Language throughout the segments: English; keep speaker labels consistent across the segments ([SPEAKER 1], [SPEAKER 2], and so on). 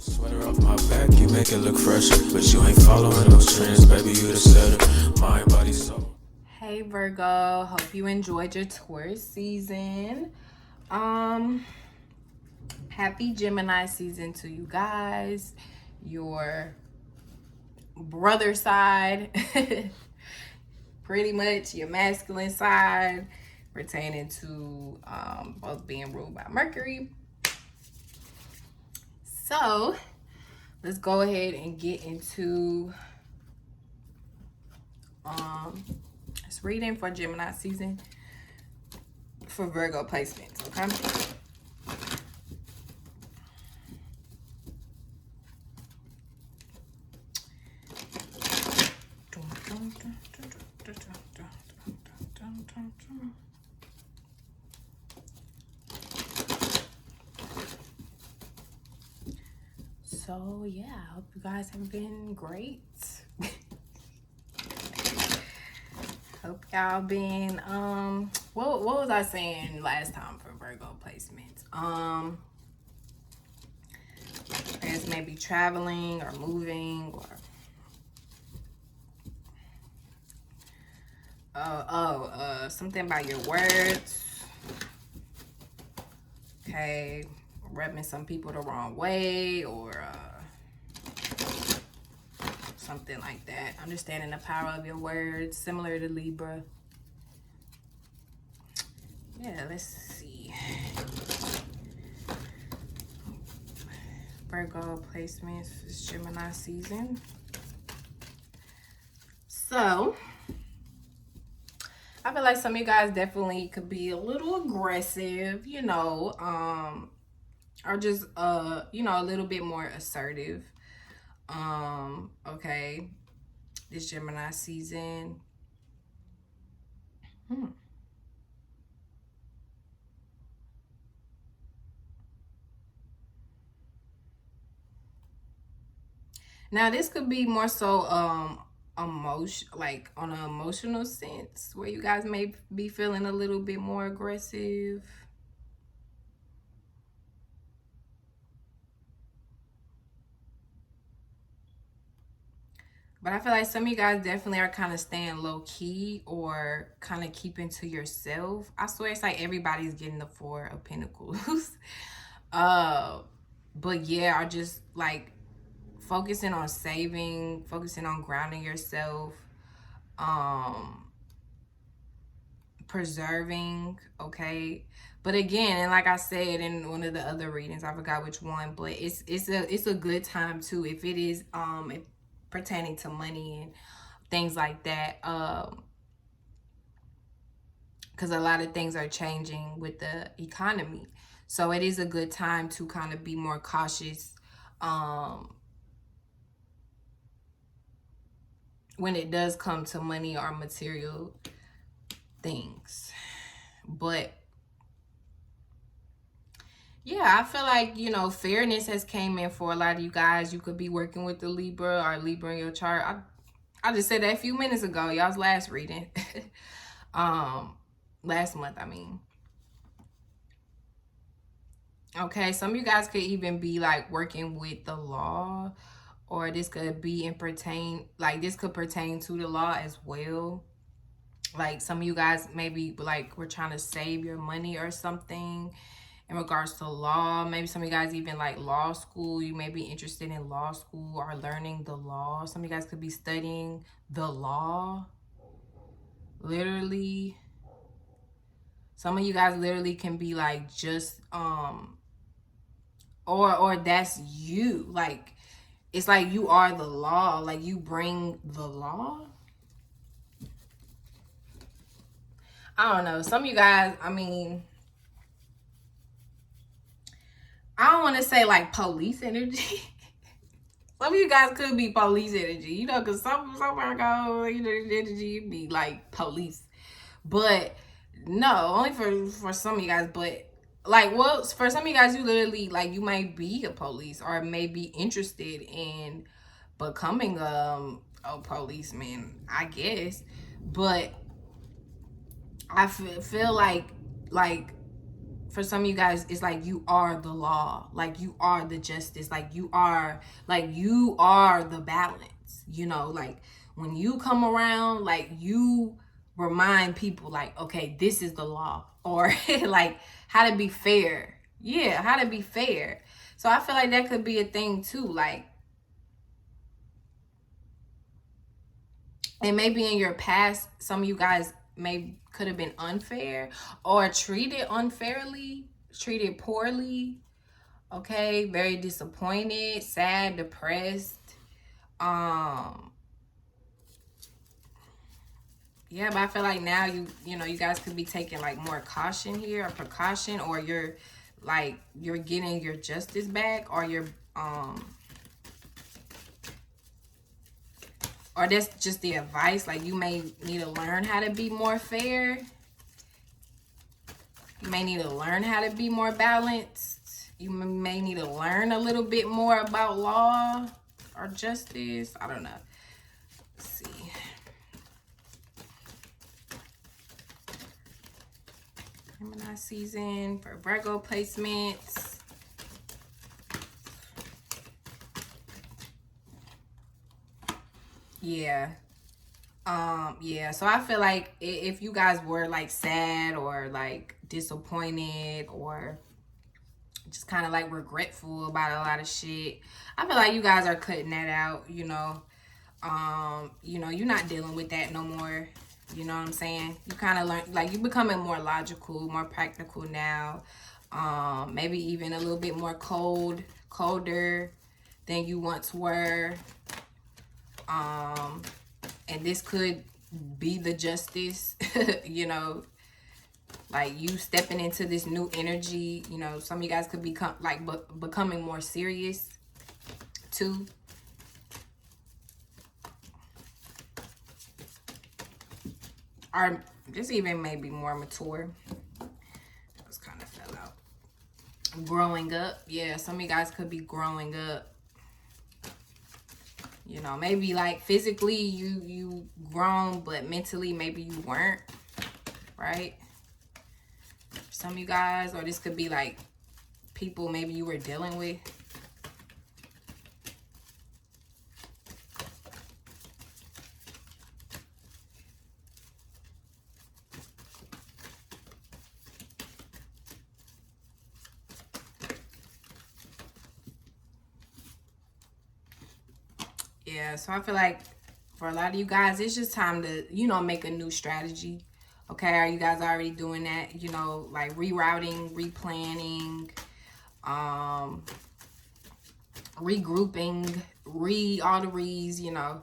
[SPEAKER 1] Sweater off my back, you make it look fresher, but you ain't following those trends, baby, you the setter, mind, body, soul. Hey Virgo, hope you enjoyed your Taurus season. Happy Gemini season to you guys. Your brother side, pretty much your masculine side, pertaining to both being ruled by Mercury. So let's go ahead and get into this reading for Gemini season for Virgo placements, okay? So yeah, I hope you guys have been great. Hope y'all been what was I saying last time for Virgo placements? I guess maybe traveling or moving or something about your words. Okay, rubbing some people the wrong way or something like that. Understanding the power of your words, similar to Libra. Yeah, let's see. Virgo placements this Gemini season. So I feel like some of you guys definitely could be a little aggressive, you know, or just you know, a little bit more assertive. Okay, this Gemini season. Now this could be more so emotion, like on an emotional sense, where you guys may be feeling a little bit more aggressive. But I feel like some of you guys definitely are kind of staying low key or kind of keeping to yourself. I swear it's like everybody's getting the Four of Pentacles. But yeah, are just like focusing on saving, focusing on grounding yourself, preserving, okay? But again, and like I said in one of the other readings, I forgot which one, but it's a good time too if it is pertaining to money and things like that, because a lot of things are changing with the economy. So it is a good time to kind of be more cautious when it does come to money or material things. But yeah, I feel like, you know, fairness has came in for a lot of you guys. You could be working with the Libra or Libra in your chart. I just said that a few minutes ago, y'all's last reading. Last month, I mean. Okay, some of you guys could even be like working with the law, or this could be this could pertain to the law as well. Like some of you guys maybe like we're trying to save your money or something in regards to law. Maybe some of you guys even like law school. You may be interested in law school or learning the law. Some of you guys could be studying the law. Literally. Some of you guys literally can be like just or that's you. Like it's like you are the law. Like you bring the law. I don't know. Some of you guys, I mean, I don't want to say like police energy. Some of you guys could be police energy, you know, because somewhere go, you know, energy be like police. But no, only for some of you guys. But like, well, for some of you guys, you literally like you might be a police or may be interested in becoming a policeman, I guess. But I feel like for some of you guys, it's like you are the law, like you are the justice, like you are the balance, you know, like when you come around, like you remind people like, okay, this is the law, or like how to be fair. Yeah, how to be fair. So I feel like that could be a thing too, like, and maybe in your past, some of you guys could have been unfair or treated unfairly, treated poorly. Okay, very disappointed, sad, depressed. Um, yeah, but I feel like now you know, you guys could be taking like more caution here, or precaution, or you're getting your justice back, or or that's just the advice. Like you may need to learn how to be more fair. You may need to learn how to be more balanced. You may need to learn a little bit more about law or justice. I don't know. Let's see. Gemini season for Virgo placements. Yeah. Yeah, so I feel like if you guys were like sad or like disappointed or just kind of like regretful about a lot of shit, I feel like you guys are cutting that out, you know. You're not dealing with that no more. You know what I'm saying? You kind of learn, like, you're becoming more logical, more practical now. Maybe even a little bit more colder than you once were. And this could be the justice, you know, like you stepping into this new energy. You know, some of you guys could become like becoming more serious too. Or just even maybe more mature. Just kind of fell out. Growing up. Yeah, some of you guys could be growing up. You know, maybe like physically you grown, but mentally maybe you weren't, right? Some of you guys, or this could be like people maybe you were dealing with. Yeah, so I feel like for a lot of you guys, it's just time to, you know, make a new strategy. Okay, are you guys already doing that? You know, like rerouting, replanning, regrouping, all the re's, you know.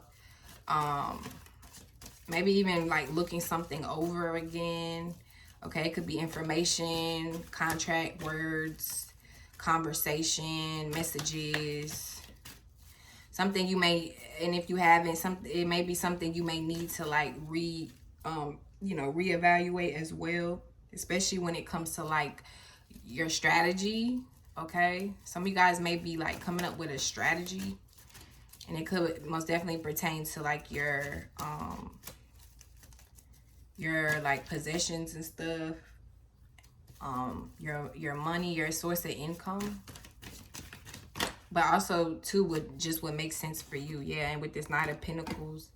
[SPEAKER 1] Maybe even like looking something over again. Okay, it could be information, contract, words, conversation, messages. Something you may, and if you haven't, it may be something you may need to like reevaluate as well, especially when it comes to like your strategy. Okay, some of you guys may be like coming up with a strategy, and it could most definitely pertain to like your like possessions and stuff, your money, your source of income. But also too would make sense for you. Yeah, and with this Knight of Pentacles,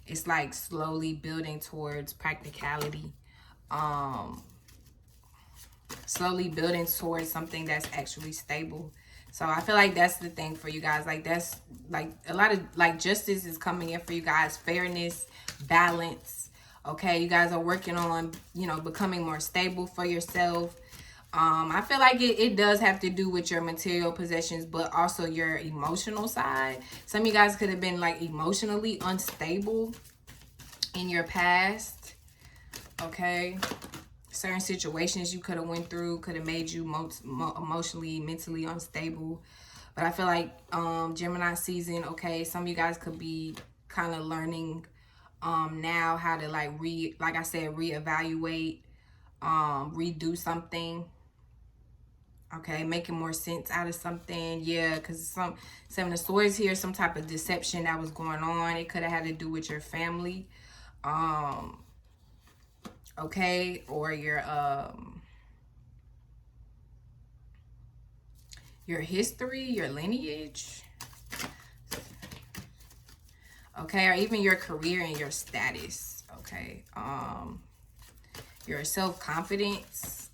[SPEAKER 1] it's like slowly building towards practicality. Slowly building towards something that's actually stable. So I feel like that's the thing for you guys. Like that's like a lot of like justice is coming in for you guys. Fairness, balance. Okay, you guys are working on, you know, becoming more stable for yourself. I feel like it does have to do with your material possessions, but also your emotional side. Some of you guys could have been like emotionally unstable in your past. Okay, certain situations you could have went through could have made you emotionally, mentally unstable. But I feel like Gemini season, okay, some of you guys could be kind of learning now how to like I said, reevaluate, redo something. Okay, making more sense out of something. Yeah, because some Seven of Swords here, some type of deception that was going on. It could have had to do with your family. Okay, or your your history, your lineage, okay, or even your career and your status, okay, your self-confidence,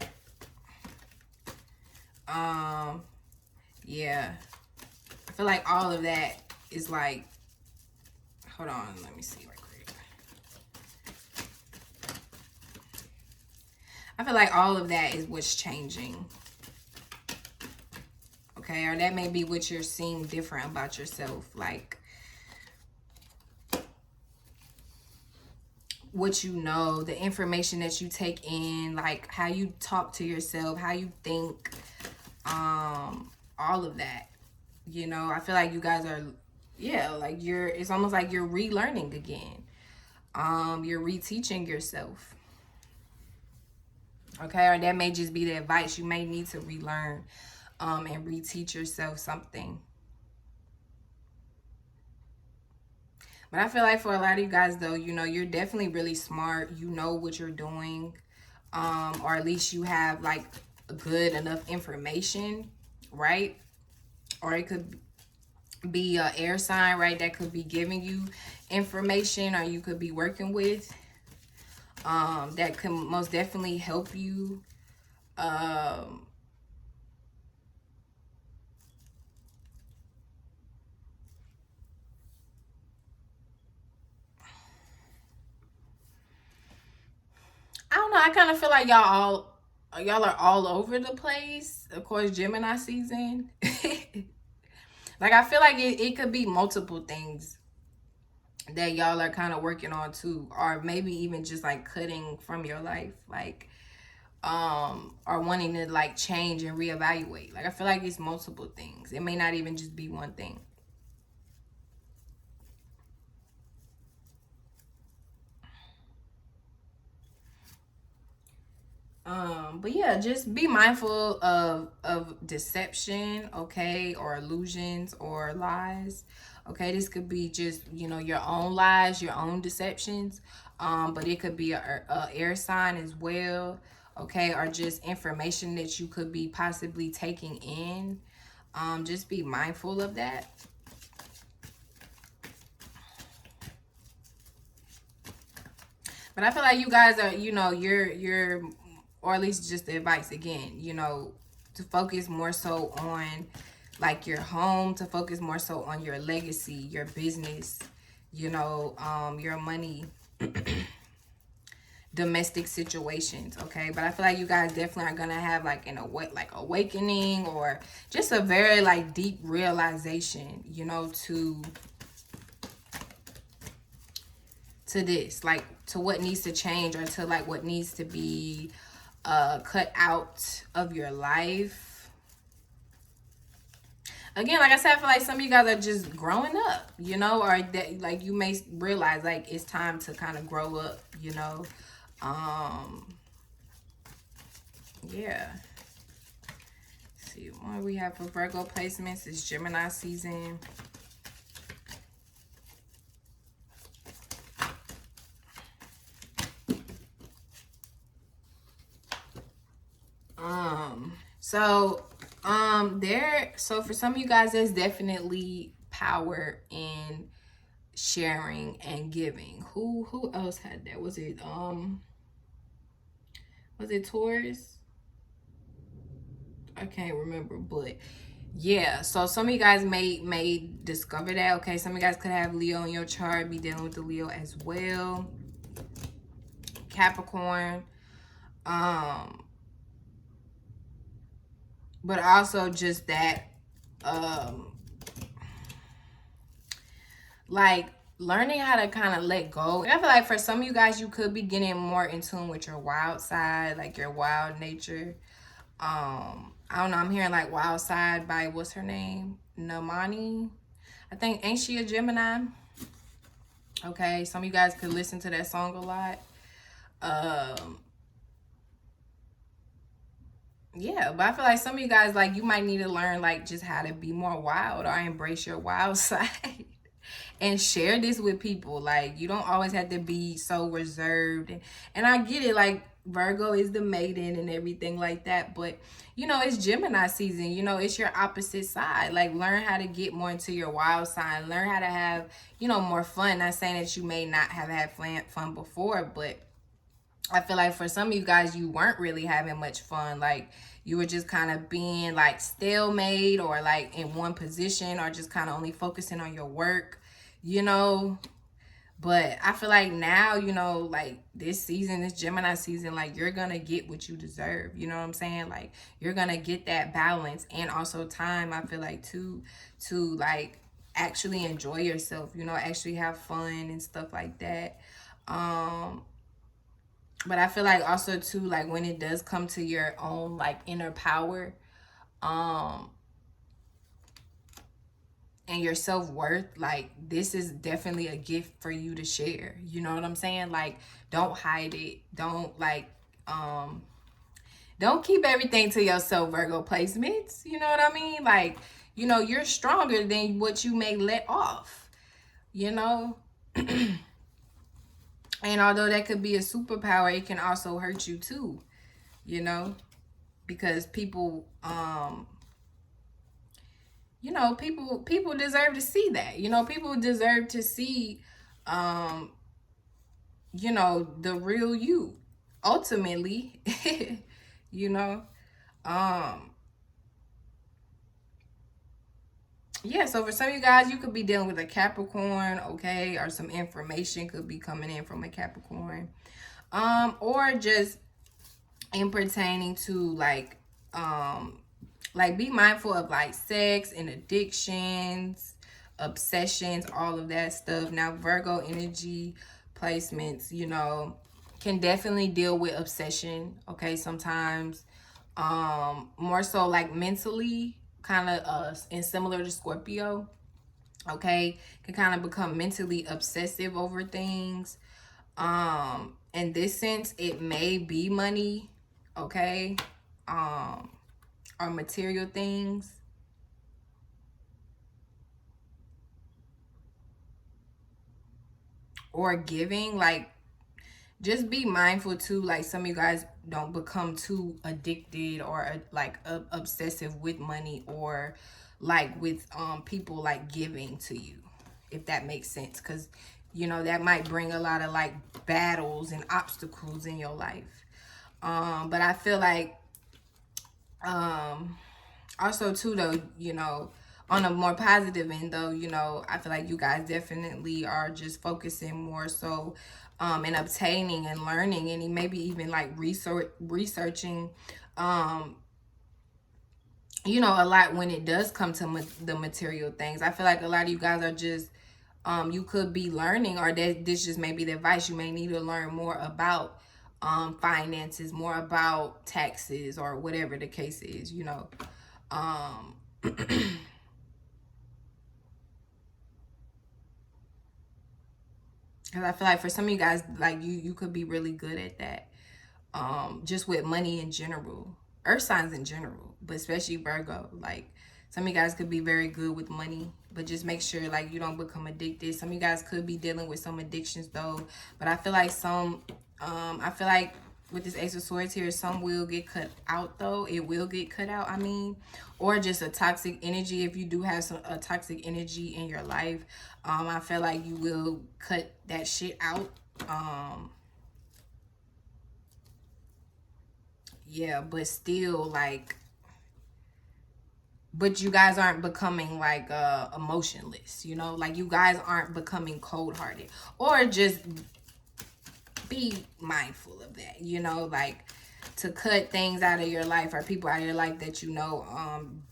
[SPEAKER 1] yeah, I feel like all of that is like, hold on, let me see right quick. I feel like all of that is what's changing, okay, or that may be what you're seeing different about yourself, like what you know, the information that you take in, like how you talk to yourself, how you think, all of that. You know, I feel like you guys are, yeah, like it's almost like you're relearning again. You're reteaching yourself. Okay, or that may just be the advice. You may need to relearn and reteach yourself something. But I feel like for a lot of you guys though, you know, you're definitely really smart. You know what you're doing. Or at least you have like good enough information, right? Or it could be a air sign, right, that could be giving you information, or you could be working with that can most definitely help you. I don't know, I kind of feel like y'all are all over the place. Of course, Gemini season. Like I feel like it could be multiple things that y'all are kind of working on too, or maybe even just like cutting from your life, like or wanting to like change and reevaluate. Like I feel like it's multiple things. It may not even just be one thing. But yeah, just be mindful of deception, okay, or illusions or lies. Okay, this could be just, you know, your own lies, your own deceptions. But it could be a air sign as well, okay, or just information that you could be possibly taking in. Just be mindful of that. But I feel like you guys are, you know, you're, or at least just the advice again, you know, to focus more so on like your home, to focus more so on your legacy, your business, you know, your money, domestic situations, okay? But I feel like you guys definitely are gonna have like like awakening, or just a very like deep realization, you know, to this, like to what needs to change, or to like what needs to be cut out of your life. Again, like I said, I feel like some of you guys are just growing up, you know, or that like you may realize like it's time to kind of grow up, you know. Yeah. Let's see what we have for Virgo placements is Gemini season. So so for some of you guys, there's definitely power in sharing and giving. Who else had that? Was it Taurus? I can't remember, but yeah, so some of you guys may discover that. Okay, some of you guys could have Leo in your chart, be dealing with the Leo as well. Capricorn. But also just that like learning how to kind of let go. I feel like for some of you guys, you could be getting more in tune with your wild side, like your wild nature. I don't know, I'm hearing like Wild Side by, what's her name, Namani, I think. Ain't she a Gemini? Okay, some of you guys could listen to that song a lot. Yeah, but I feel like some of you guys, like, you might need to learn like just how to be more wild, or embrace your wild side. and share this with people. Like, you don't always have to be so reserved. And I get it, like, Virgo is the maiden and everything like that, but you know, it's Gemini season. You know, it's your opposite side. Like, learn how to get more into your wild side. Learn how to have, you know, more fun. Not saying that you may not have had fun before, but I feel like for some of you guys, you weren't really having much fun. Like, you were just kind of being like stalemate, or like in one position, or just kind of only focusing on your work, you know. But I feel like now, you know, like this season, this Gemini season, like you're gonna get what you deserve. You know what I'm saying? Like, you're gonna get that balance, and also time, I feel like, to like actually enjoy yourself, you know, actually have fun and stuff like that. But I feel like also too, like when it does come to your own like inner power, um, and your self-worth, like this is definitely a gift for you to share. You know what I'm saying? Like, don't hide it. Don't keep everything to yourself, Virgo placements. You know what I mean? Like, you know, you're stronger than what you may let off, you know? And although that could be a superpower, it can also hurt you too, you know? Because people, you know, people deserve to see that. You know, people deserve to see, you know, the real you, ultimately. You know, um yeah, so for some of you guys, you could be dealing with a Capricorn, okay, or some information could be coming in from a Capricorn, or just in pertaining to like be mindful of like sex and addictions, obsessions, all of that stuff. Now, Virgo energy placements, you know, can definitely deal with obsession, okay, sometimes. More so like mentally, kind of and similar to Scorpio, okay, can kind of become mentally obsessive over things. In this sense, it may be money, okay, or material things. Or giving, like, just be mindful too, like some of you guys don't become too addicted or like obsessive with money, or like with people like giving to you, if that makes sense, because you know that might bring a lot of like battles and obstacles in your life. But I feel like also too though, you know, on a more positive end though, you know, I feel like you guys definitely are just focusing more so and obtaining and learning, and maybe even like researching, you know, a lot when it does come to the material things. I feel like a lot of you guys are just you could be learning, or that this just may be the advice, you may need to learn more about finances, more about taxes, or whatever the case is, you know. Because I feel like for some of you guys, like you could be really good at that. Just with money in general, earth signs in general, but especially Virgo. Like, some of you guys could be very good with money, but just make sure like you don't become addicted. Some of you guys could be dealing with some addictions though, but I feel like I feel like with this Ace of Swords here, some will get cut out though. It will get cut out, I mean, or just a toxic energy. If you do have a toxic energy in your life, I feel like you will cut that shit out. Yeah, but still, like, but you guys aren't becoming like emotionless, you know, like you guys aren't becoming cold-hearted, or just be mindful of that, you know, like to cut things out of your life or people out of your life that you know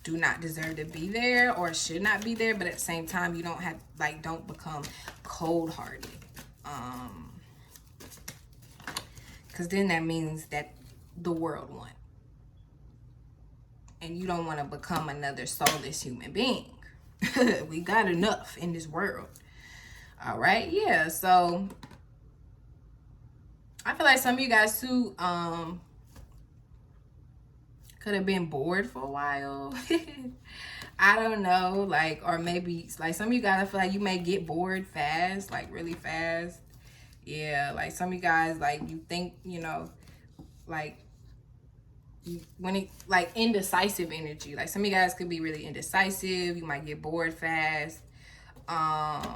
[SPEAKER 1] do not deserve to be there or should not be there, but at the same time you don't have, like, don't become cold-hearted, because then that means that the world won, and you don't want to become another soulless human being. We got enough in this world. All right, yeah, so I feel like some of you guys too could have been bored for a while. I don't know, like, or maybe like some of you guys, I feel like you may get bored fast, like really fast. Yeah, like some of you guys, like you think, you know, like when it like indecisive energy. Like some of you guys could be really indecisive. You might get bored fast. I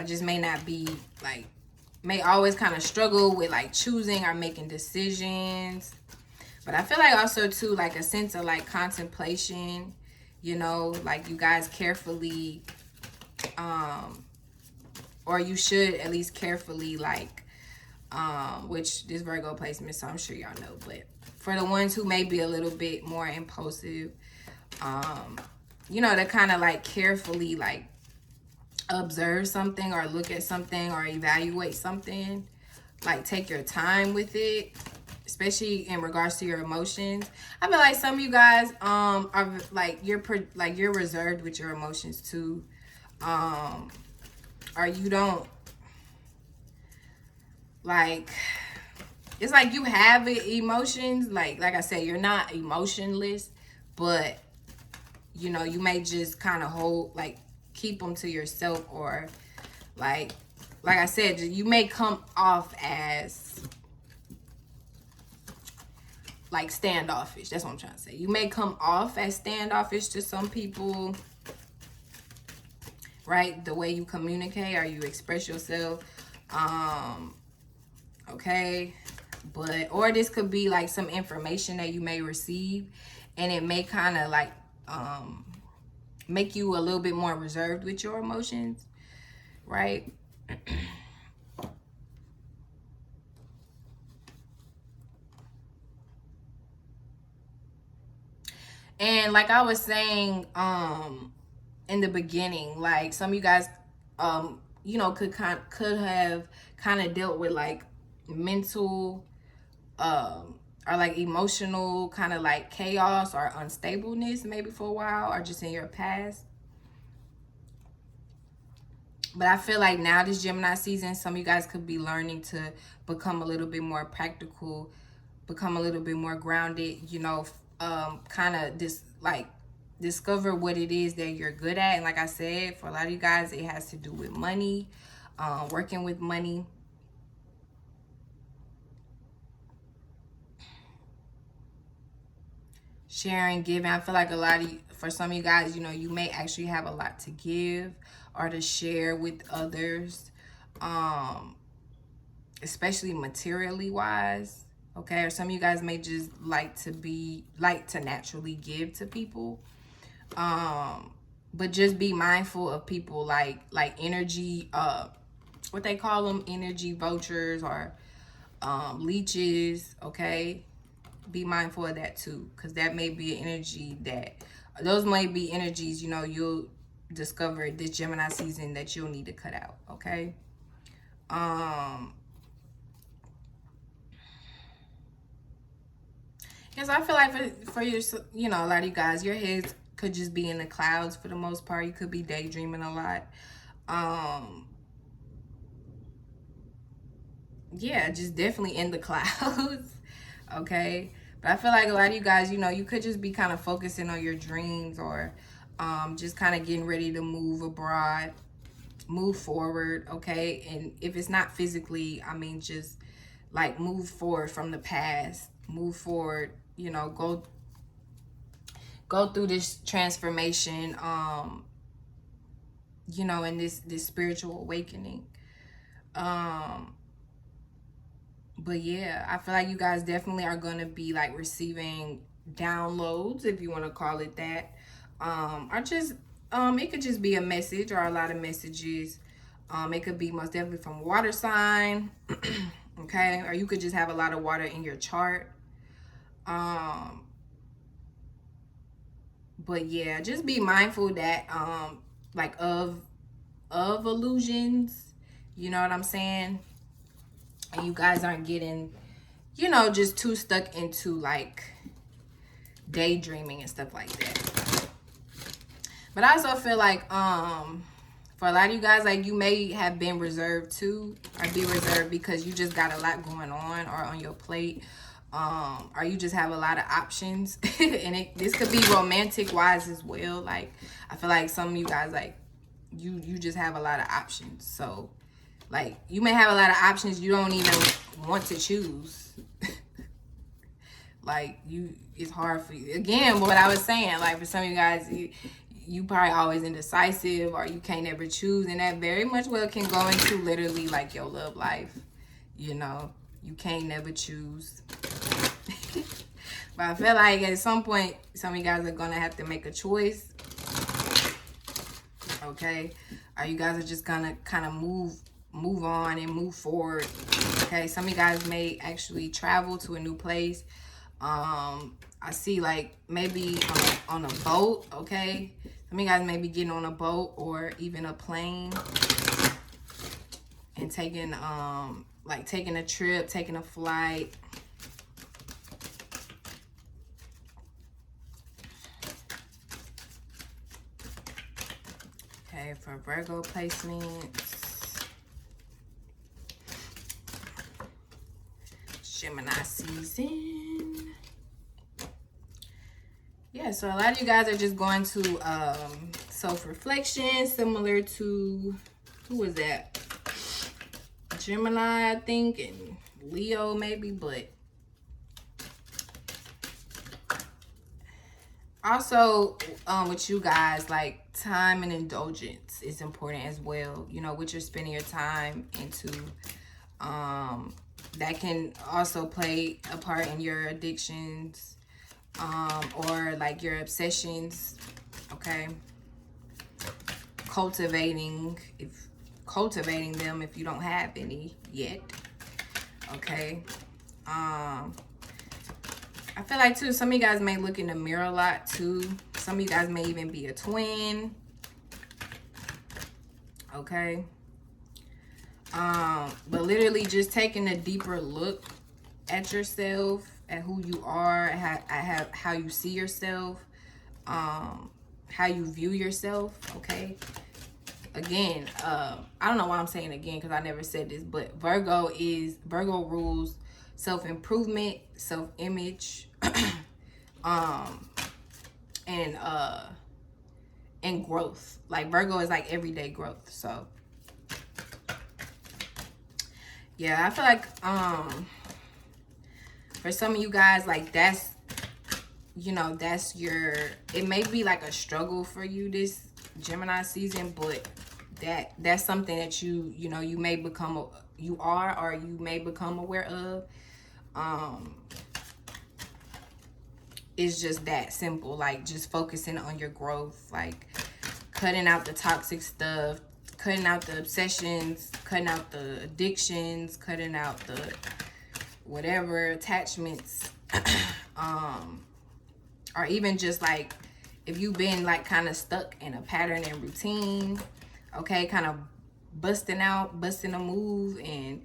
[SPEAKER 1] just may not be like, may always kind of struggle with like choosing or making decisions. But I feel like also too, like a sense of like contemplation, you know, like you guys carefully, or you should at least carefully like, which this Virgo placement, so I'm sure y'all know, but for the ones who may be a little bit more impulsive, you know, to kind of like carefully like observe something or look at something or evaluate something, like take your time with it, especially in regards to your emotions. I feel like some of you guys are like you're reserved with your emotions too, or you don't like, it's like you have emotions, like I said, you're not emotionless, but you know, you may just kind of hold, like keep them to yourself, or like I said, you may come off as like standoffish. That's what I'm trying to say. You may come off as standoffish to some people, right? The way you communicate or you express yourself. Okay, but or this could be like some information that you may receive, and it may kind of like make you a little bit more reserved with your emotions, right? And like I was saying in the beginning, like some of you guys you know, could have kind of dealt with like mental or like emotional kind of like chaos or unstableness maybe for a while, or just in your past. But I feel like now this Gemini season, some of you guys could be learning to become a little bit more practical, become a little bit more grounded, you know, kind of like discover what it is that you're good at. And like I said, for a lot of you guys, it has to do with money, working with money. Sharing, giving. I feel like a lot of you, for some of you guys, you know, you may actually have a lot to give or to share with others, especially materially wise. Okay, or some of you guys may just like to naturally give to people, but just be mindful of people like energy, what they call them, energy vultures or leeches. Okay, be mindful of that too, because that may be an energy that, those might be energies, you know, you'll discover this Gemini season that you'll need to cut out. Okay, because I feel like for your, you know, a lot of you guys, your heads could just be in the clouds for the most part. You could be daydreaming a lot. Yeah, just definitely in the clouds. Okay, but I feel like a lot of you guys, you know, you could just be kind of focusing on your dreams, or just kind of getting ready to move abroad, move forward. Okay, and if it's not physically, I mean, just like move forward from the past, move forward, you know, go through this transformation, you know, in this spiritual awakening. But yeah, I feel like you guys definitely are going to be like receiving downloads, if you want to call it that, or just it could just be a message or a lot of messages. It could be most definitely from water sign. Okay, or you could just have a lot of water in your chart. But yeah, just be mindful that like of illusions, you know what I'm saying, and you guys aren't getting, you know, just too stuck into like daydreaming and stuff like that. But I also feel like for a lot of you guys, like you may have been reserved too, or be reserved because you just got a lot going on or on your plate. or you just have a lot of options. And this could be romantic wise as well. Like, I feel like some of you guys, like, you just have a lot of options. So like, you may have a lot of options you don't even want to choose. Like, it's hard for you. Again, what I was saying, like, for some of you guys, you probably always indecisive, or you can't ever choose, and that very much well can go into literally like your love life. You know, you can't never choose. But I feel like at some point, some of you guys are gonna have to make a choice. Okay, or you guys are just gonna kind of move on and move forward. Okay, some of you guys may actually travel to a new place. I see like maybe on a boat. Okay, some of you guys may be getting on a boat or even a plane and taking like taking a trip, taking a flight. Okay, for Virgo placements, Gemini season. Yeah, so a lot of you guys are just going to self-reflection, similar to, who was that? Gemini, I think, and Leo maybe, but also with you guys, like, time and indulgence is important as well. You know, what you're spending your time into. That can also play a part in your addictions, or like your obsessions. Okay, cultivating them if you don't have any yet. Okay. I feel like too, some of you guys may look in the mirror a lot too. Some of you guys may even be a twin. Okay. But literally just taking a deeper look at yourself, at who you are, at how you see yourself, how you view yourself. Okay. Again, I don't know why I'm saying again, because I never said this, but Virgo rules self-improvement, self-image, and growth. Like, Virgo is like everyday growth. So yeah, I feel like for some of you guys, like, that's, you know, that's your, it may be like a struggle for you this Gemini season, but that's something that you know, you may become you are, or you may become aware of. It's just that simple. Like, just focusing on your growth, like cutting out the toxic stuff, cutting out the obsessions, cutting out the addictions, cutting out the whatever attachments, or even just like, if you've been like kind of stuck in a pattern and routine, okay, kind of busting a move, and,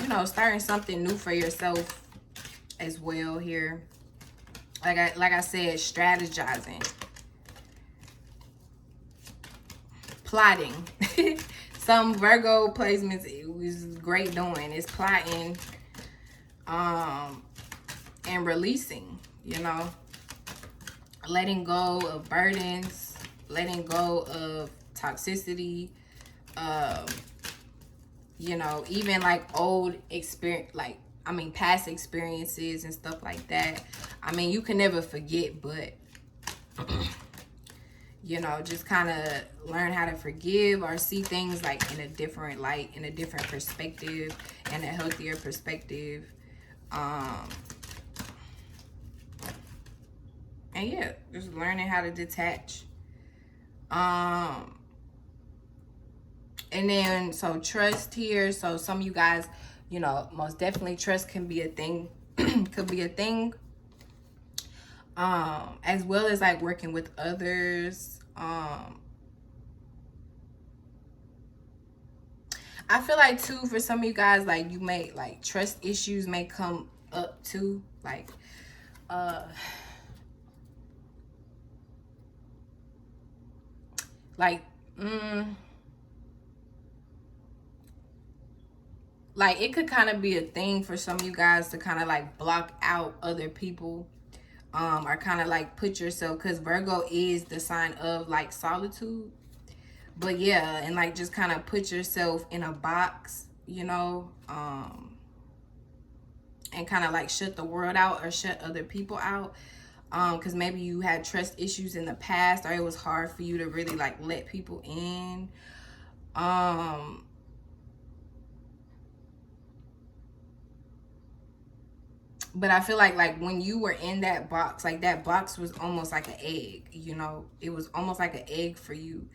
[SPEAKER 1] you know, starting something new for yourself as well here. Like I said, strategizing, plotting. Some Virgo placements, it was great doing. It's plotting, and releasing, you know, letting go of burdens, letting go of toxicity, you know, even like old experience, like, I mean, past experiences and stuff like that. I mean, you can never forget, but you know, just kind of learn how to forgive, or see things like in a different light, in a different perspective, and a healthier perspective. And yeah, just learning how to detach. And then, so trust here. So some of you guys, you know, most definitely trust can be a thing. Could be a thing. As well as like working with others. I feel like too, for some of you guys, like, you may, like, trust issues may come up too. Like, like, like it could kind of be a thing for some of you guys to kind of like block out other people, or kind of like put yourself, because Virgo is the sign of like solitude. But yeah, and like just kind of put yourself in a box, you know, and kind of like shut the world out or shut other people out, because maybe you had trust issues in the past, or it was hard for you to really like let people in. But I feel like when you were in that box, like that box was almost like an egg, you know, it was almost like an egg for you.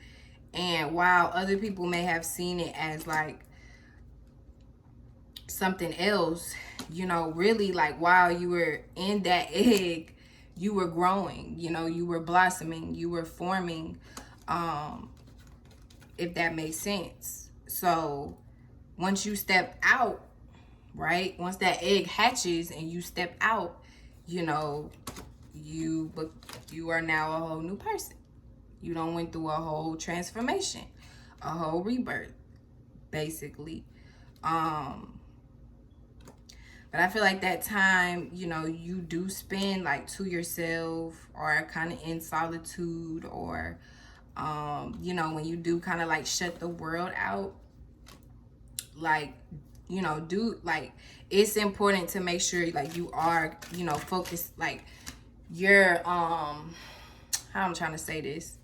[SPEAKER 1] And while other people may have seen it as like something else, you know, really like while you were in that egg, you were growing, you know, you were blossoming, you were forming, if that makes sense. So once you step out, right, once that egg hatches and you step out, you know, you are now a whole new person. You don't went through a whole transformation, a whole rebirth, basically. But I feel like that time, you know, you do spend like to yourself or kind of in solitude, or, you know, when you do kind of like shut the world out, like, you know, do like, it's important to make sure like you are, you know, focused, like you're, how I'm trying to say this.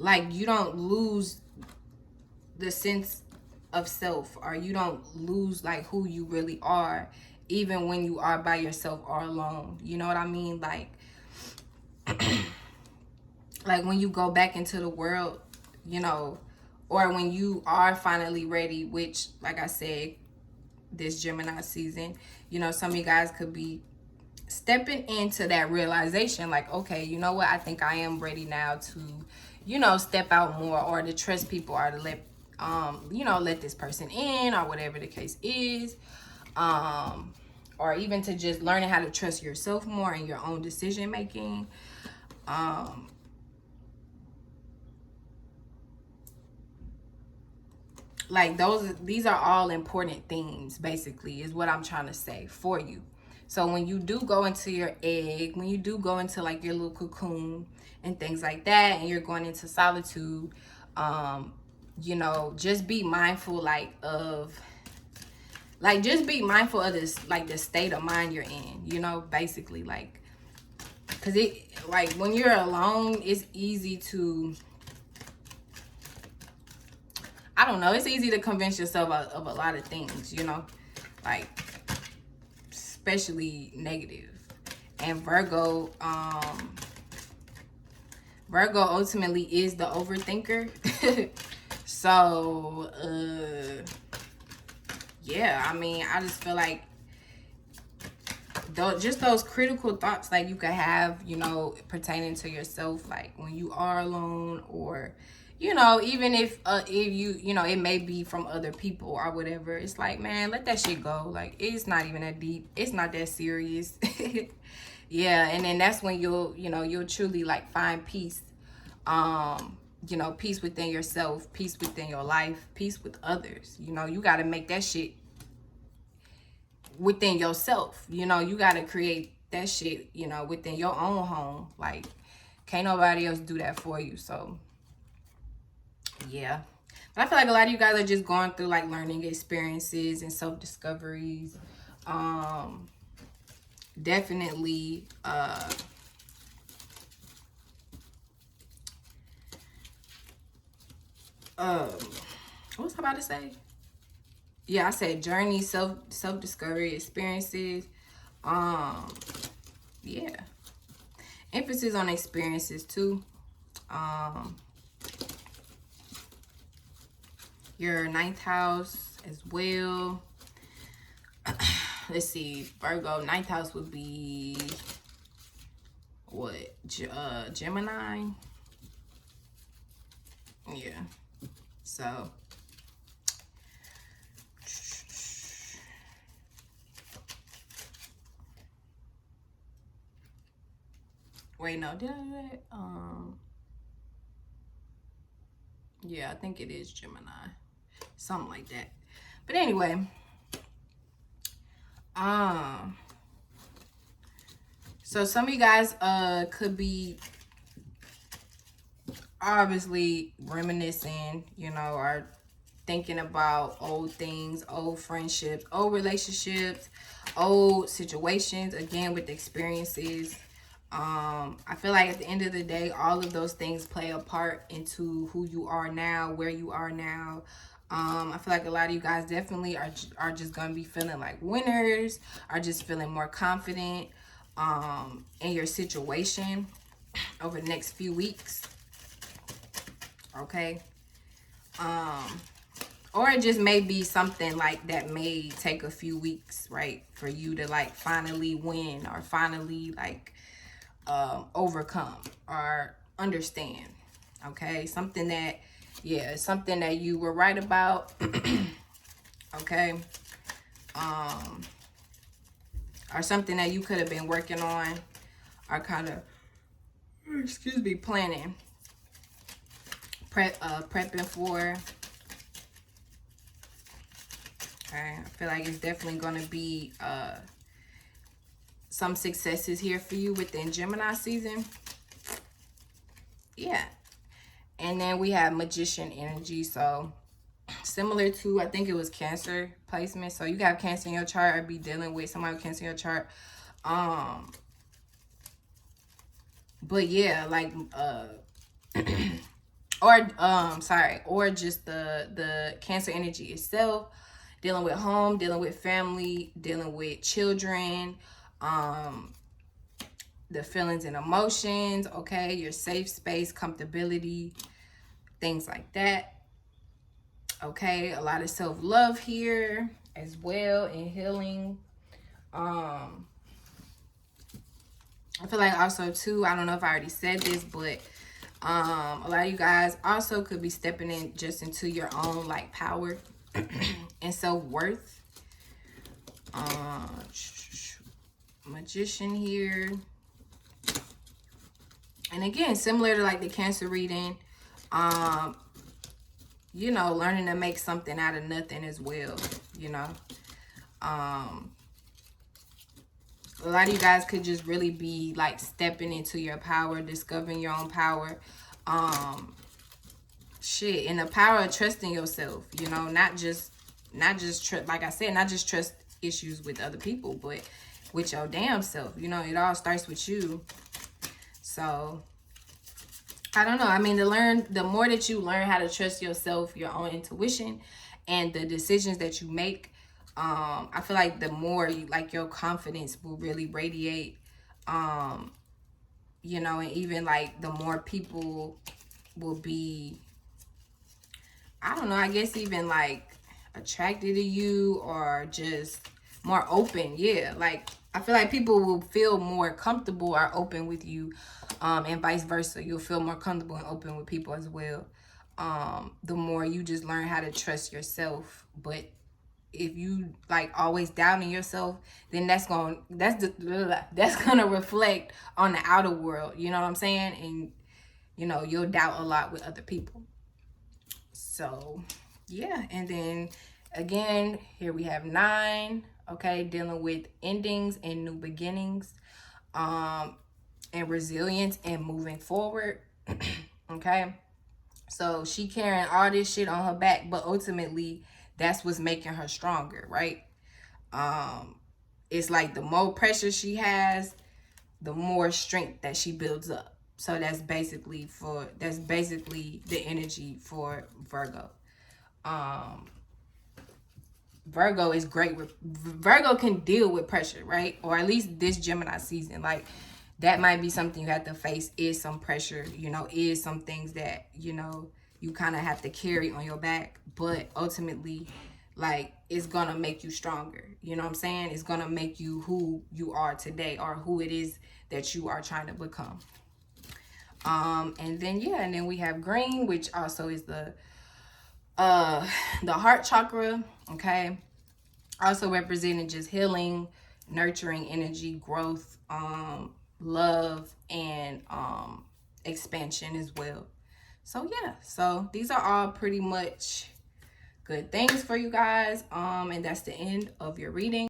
[SPEAKER 1] Like you don't lose the sense of self, or you don't lose like who you really are, even when you are by yourself or alone. You know what I mean? Like when you go back into the world, you know, or when you are finally ready, which like I said, this Gemini season, you know, some of you guys could be stepping into that realization, like, okay, you know what, I think I am ready now to, you know, step out more, or to trust people, or to let, you know, let this person in, or whatever the case is, or even to just learning how to trust yourself more in your own decision making. Like these are all important themes, basically, is what I'm trying to say for you. So when you do go into your egg, when you do go into like your little cocoon and things like that, and you're going into solitude, you know, just be mindful just be mindful of this, like the state of mind you're in, you know, basically, like, because it, like when you're alone, it's easy to, I don't know, it's easy to convince yourself of a lot of things, you know, like especially negative. And Virgo ultimately is the overthinker. So yeah, I mean, I just feel like just those critical thoughts like you could have, you know, pertaining to yourself, like when you are alone, or, you know, even if you know, it may be from other people or whatever, it's like, man, let that shit go. Like, it's not even that deep, it's not that serious. Yeah, and then that's when you'll, you know, you'll truly like find peace, you know, peace within yourself, peace within your life, peace with others. You know, you got to make that shit within yourself. You know, you got to create that shit, you know, within your own home. Like, can't nobody else do that for you. So yeah, but I feel like a lot of you guys are just going through like learning experiences and self-discoveries. Definitely um what was I about to say? Yeah, I said journey, self-discovery experiences. um yeah, emphasis on experiences too. um your ninth house as well. Let's see, Virgo, ninth house would be what? Gemini. Yeah. So wait, no, did I do that? Yeah, I think it is Gemini. Something like that. But anyway, so some of you guys could be obviously reminiscing, you know, or thinking about old things, old friendships, old relationships, old situations, again with experiences. I feel like at the end of the day, all of those things play a part into who you are now, where you are now. I feel like a lot of you guys definitely are just gonna be feeling like winners, are just feeling more confident in your situation over the next few weeks. Okay. Or it just may be something like that may take a few weeks, right, for you to like finally win or finally like overcome or understand. Okay, something that, yeah, something that you were right about. Okay, or something that you could have been working on or kind of, excuse me, planning, prepping for. Okay, I feel like it's definitely going to be some successes here for you within Gemini season. Yeah. And then we have Magician energy. So similar to, I think it was Cancer placement. So you got Cancer in your chart or be dealing with somebody with Cancer in your chart. But yeah, like or just the Cancer energy itself, dealing with home, dealing with family, dealing with children, the feelings and emotions, okay, your safe space, comfortability, things like that. Okay, a lot of self-love here as well, and healing. I feel like also too, I don't know if I already said this, but a lot of you guys also could be stepping in just into your own like power and self-worth. Magician here. And again, similar to like the Cancer reading, you know, learning to make something out of nothing as well, you know. A lot of you guys could just really be like stepping into your power, discovering your own power. And the power of trusting yourself, you know, not just like I said, not just trust issues with other people, but with your damn self. You know, it all starts with you. So I don't know. I mean, the more that you learn how to trust yourself, your own intuition, and the decisions that you make, I feel like the more you like your confidence will really radiate. You know, and even like the more people will be, I don't know, I guess even like attracted to you or just more open. Yeah, like I feel like people will feel more comfortable or open with you, and vice versa. You'll feel more comfortable and open with people as well. The more you just learn how to trust yourself. But if you like always doubting yourself, then that's gonna reflect on the outer world. You know what I'm saying? And you know you'll doubt a lot with other people. So yeah, and then again here we have 9. Okay, dealing with endings and new beginnings, and resilience and moving forward. Okay, so she carrying all this shit on her back, but ultimately that's what's making her stronger, right? It's like the more pressure she has, the more strength that she builds up. So that's basically the energy for Virgo. Virgo is great with Virgo can deal with pressure, right? Or at least this Gemini season. Like that might be something you have to face, is some pressure, you know, is some things that, you know, you kind of have to carry on your back. But ultimately, like it's gonna make you stronger. You know what I'm saying? It's gonna make you who you are today, or who it is that you are trying to become. And then yeah, and then we have green, which also is the heart chakra. Okay, also representing just healing, nurturing energy, growth, love, and expansion as well. So yeah, so these are all pretty much good things for you guys. And that's the end of your reading.